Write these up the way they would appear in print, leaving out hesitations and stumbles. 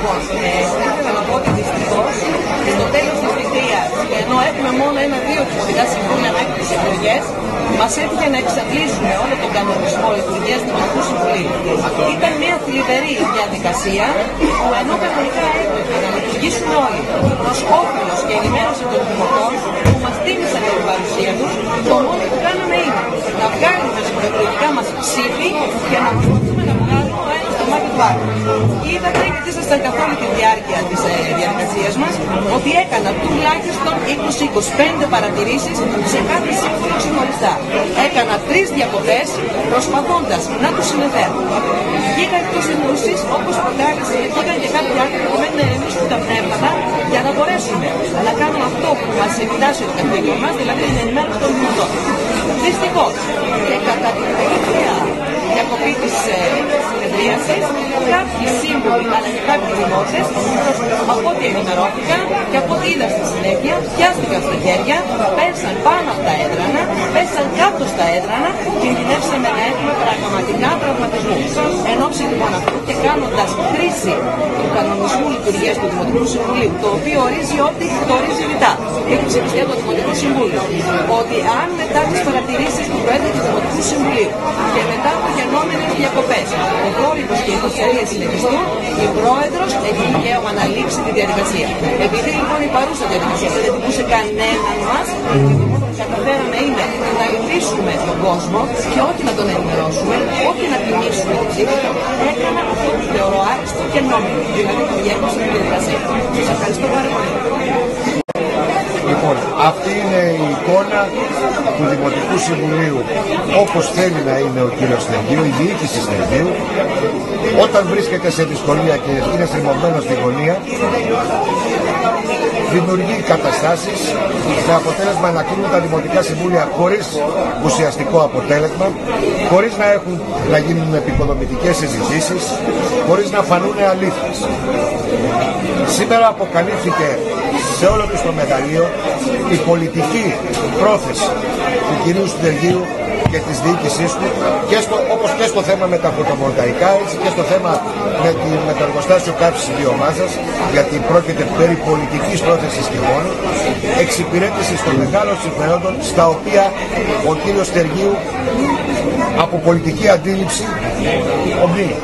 Λοιπόν, ήθελα να πω ότι δυστυχώς στο τέλος της θητείας, ενώ έχουμε μόνο ένα-δύο δημοτικά συμβούλια μέχρι τις εκλογές, μας έτυχε να εξαντλήσουμε όλο τον κανονισμό λειτουργίας του Δημοτικού Συμβουλίου. Ήταν μια θλιβερή διαδικασία που ενώ κανονικά έπρεπε να λειτουργήσουμε όλοι προς όφελος και ενημέρωση των δημοτών που μας τίμησαν για την παρουσία τους, το μόνο που κάναμε είναι να βγάλουμε στα προεκλογικά μας ψήφι και να προσπαθούμε να βγάλουμε το ένα στο μάτι του άλλου. Είδατε, γιατί ήσασταν καθ' όλη τη διάρκεια της διαδικασίας μας, ότι έκανα τουλάχιστον 20-25 παρατηρήσεις σε κάθε σύμβουλο ξεχωριστά. Έκανα 3 διακοπές προσπαθώντας να τους συνεφέρω. Βγήκα εκτός εννοήσεις, όπως προκάλεσε, βγήκαν και κάποιοι άλλοι που μένουν να ηρεμήσουν τα πνεύματα για να μπορέσουμε να κάνουμε αυτό που μας επιτάσσει το καθήκον μας, δηλαδή την ενημέρωση των δημοτών. Δυστυχώς, και κατά την τελευταία διακοπή της συνεδρίασης, κάποιοι σύμβουλοι αλλά και κάποιοι δημότες, από ό,τι ενημερώθηκαν και από ό,τι είδα στη συνέχεια, πιάστηκαν στα χέρια, πέσαν πάνω από τα έδρανα, πέσαν κάτω στα έδρανα, κινδυνεύσαμε να έχουμε πραγματικά τραυματισμούς. Εν ώψη λοιπόν αυτού και κάνοντας χρήση του κανονισμού λειτουργίας του Δημοτικού Συμβουλίου, το οποίο ορίζει ότι το ορίζει ρητά, έχει ψηφιστεί από το Δημοτικό Συμβούλιο, ότι αν μετά τις παρατηρήσεις του Προέδρου του Δημοτικού Συμβουλίου και μετά από γενόμενες διακοπές, ο θόρυβος και οι υποσχέδια συνεχιστούν, η Πρόεδρος έχει δικαίωμα να λήξει τη διαδικασία. Επειδή λοιπόν η παρούσα διαδικασία δεν δημιουργούσε κανέναν μας, καταφέραμε είναι να ειδήσουμε τον κόσμο και όχι να τον ενημερώσουμε, όχι να τιμήσουμε την ψήφο, έκανα αυτό που θεωρώ άριστο και νόμιμο, δηλαδή το διέκοψε τη διαδικασία. Σας ευχαριστώ πάρα πολύ. Λοιπόν, αυτή είναι η εικόνα του Δημοτικού Συμβουλίου όπως θέλει να είναι ο κύριος Στεργίου, η διοίκηση Στεργίου, όταν βρίσκεται σε δυσκολία και είναι στριμωγμένο στη γωνία, δημιουργεί καταστάσεις με αποτέλεσμα να κλείνουν τα Δημοτικά Συμβούλια χωρίς ουσιαστικό αποτέλεσμα, χωρίς να γίνουν επικοδομητικές συζητήσεις, χωρίς να φανούν αλήθειες. Σήμερα αποκαλύφθηκε σε όλο του το μεγαλείο η πολιτική πρόθεση του κυρίου Στεργίου και της διοίκησής του, όπως και στο θέμα με τα φωτοβολταϊκά, έτσι και στο θέμα με το εργοστάσιο καύσης βιομάζας, γιατί πρόκειται περί πολιτικής πρόθεσης και μόνο, εξυπηρέτησης των μεγάλων συμφερόντων, στα οποία ο κύριος Στεργίου από πολιτική αντίληψη ομνύει.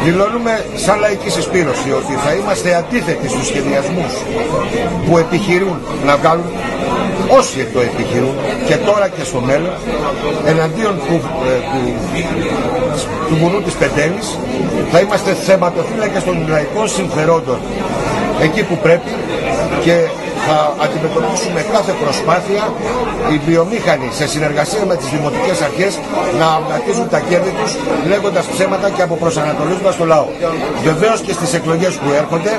Δηλώνουμε σαν λαϊκή συσπήρωση ότι θα είμαστε αντίθετοι στους σχεδιασμούς που επιχειρούν να βγάλουν, όσοι το επιχειρούν και τώρα και στο μέλλον, εναντίον του βουνού της Πεντέλης. Θα είμαστε θεματοφύλακες των λαϊκών συμφερόντων εκεί που πρέπει και θα αντιμετωπίσουμε κάθε προσπάθεια οι βιομήχανοι σε συνεργασία με τις δημοτικές αρχές να αμαρτίζουν τα κέρδη τους λέγοντας ψέματα και από προσανατολίσματα στο λαό. Βεβαίως και στις εκλογές που έρχονται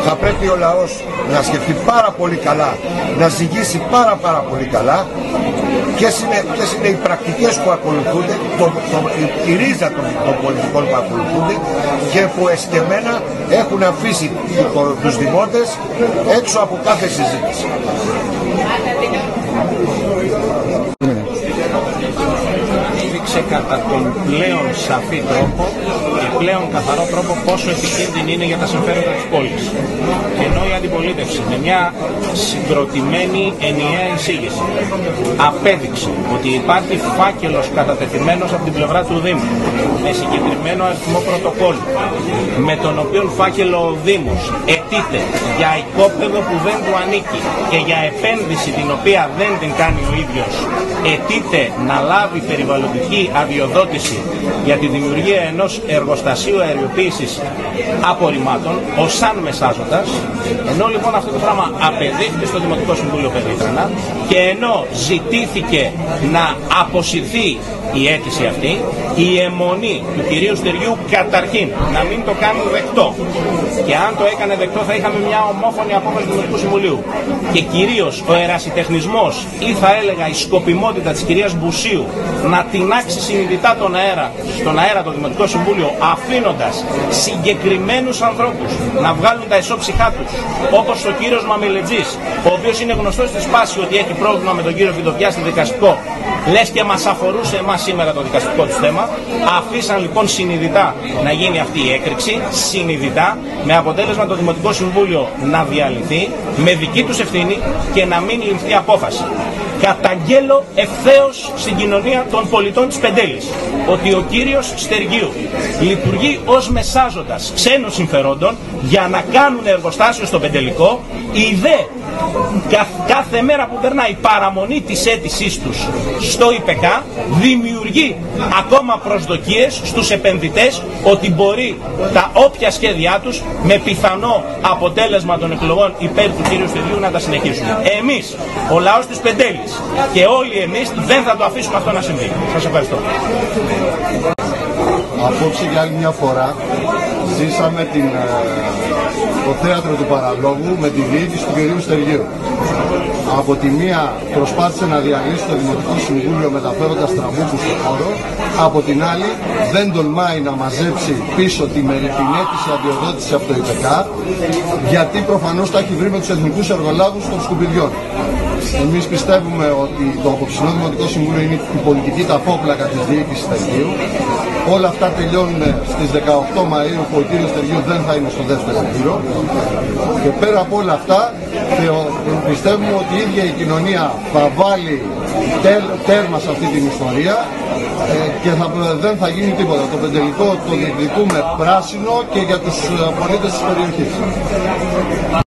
θα πρέπει ο λαός να σκεφτεί πάρα πολύ καλά, να ζυγίσει πάρα πολύ καλά ποιες είναι οι πρακτικές που ακολουθούνται, η ρίζα των πολιτικών που ακολουθούνται και που εσκεμμένα έχουν αφήσει τους δημότες έξω από κάθε συζήτηση. Έδειξε κατά τον πλέον σαφή τρόπο και πλέον καθαρό τρόπο πόσο επικίνδυνη είναι για τα συμφέροντα της πόλης. Ενώ η αντιπολίτευση με μια συγκροτημένη ενιαία εισήγηση απέδειξε ότι υπάρχει φάκελος κατατεθειμένος από την πλευρά του Δήμου με συγκεκριμένο αριθμό πρωτοκόλλου, με τον οποίο φάκελο ο Δήμος αιτείται για οικόπεδο που δεν του ανήκει και για επένδυση την οποία δεν την κάνει ο ίδιος, αιτείται να λάβει περιβαλλοντική αδειοδότηση για τη δημιουργία ενός εργοστασίου αεριοποίησης απορριμμάτων, ως σαν μεσάζοντας, ενώ λοιπόν αυτό το πράγμα απεδείχθηκε στο Δημοτικό Συμβούλιο Περίτρανα και ενώ ζητήθηκε να αποσυρθεί η αίτηση αυτή, η αιμονή του κυρίου Στεργίου καταρχήν να μην το κάνουν δεκτό, και αν το έκανε δεκτό θα είχαμε μια ομόφωνη απόφαση του Δημοτικού Συμβουλίου, και κυρίως ο ερασιτεχνισμός ή θα έλεγα η σκοπιμότητα της κυρίας Μπουσίου να τεινάξει συνειδητά στον αέρα το Δημοτικό Συμβούλιο, αφήνοντας συγκεκριμένους ανθρώπους να βγάλουν τα ισόψυχά τους, όπως ο κύριος Μαμιλετζής, ο οποίος είναι γνωστός στη Σπάση ότι έχει πρόβλημα με τον κύριο Βιδοβιά στη δικαστικό, λες και μας αφορούσε εμάς σήμερα το δικαστικό του θέμα. Αφήσαν λοιπόν συνειδητά να γίνει αυτή η έκρηξη, συνειδητά, με αποτέλεσμα το Δημοτικό Συμβούλιο να διαλυθεί με δική τους ευθύνη και να μην ληφθεί απόφαση. Καταγγέλλω ευθέως στην κοινωνία των πολιτών της Πεντέλης ότι ο κύριος Στεργίου λειτουργεί ως μεσάζοντας ξένων συμφερόντων για να κάνουν εργοστάσιο στο Πεντελικό. Η δε κάθε μέρα που περνάει η παραμονή της αίτησής τους στο ΙΠΕΚΑ δημιουργεί ακόμα προσδοκίες στους επενδυτές ότι μπορεί τα όποια σχέδιά τους με πιθανό αποτέλεσμα των εκλογών υπέρ του κύριου Στεργίου να τα συνεχίσουν. Εμείς, ο λαός της Πεντέλης και όλοι εμείς δεν θα το αφήσουμε αυτό να συμβεί. Σας ευχαριστώ. Απόψε για άλλη μια φορά ζήσαμε το θέατρο του παραλόγου με τη διοίκηση του κυρίου Στεργίου. Από τη μία προσπάθησε να διαλύσει το Δημοτικό Συμβούλιο μεταφέροντας τραμπούκους στον χώρο, από την άλλη δεν τολμάει να μαζέψει πίσω τη μεριτινέτηση αδειοδότηση από το ΙΠΕΚΑ, γιατί προφανώς τα έχει βρει με τους εθνικούς εργολάβους των σκουπιδιών. Εμείς πιστεύουμε ότι το απόψινό Δημοτικό Συμβούλιο είναι η πολιτική ταφόπλακα της διοίκησης Στεργίου. Όλα αυτά τελειώνουν στις 18 Μαΐου που ο κύριος Στεργίου δεν θα είναι στο δεύτερο γύρο. Και πέρα από όλα αυτά πιστεύουμε ότι η ίδια η κοινωνία θα βάλει τέρμα σε αυτή την ιστορία και δεν θα γίνει τίποτα. Το Πεντελικό το διεκδικούμε πράσινο και για τους πολίτες της περιοχής.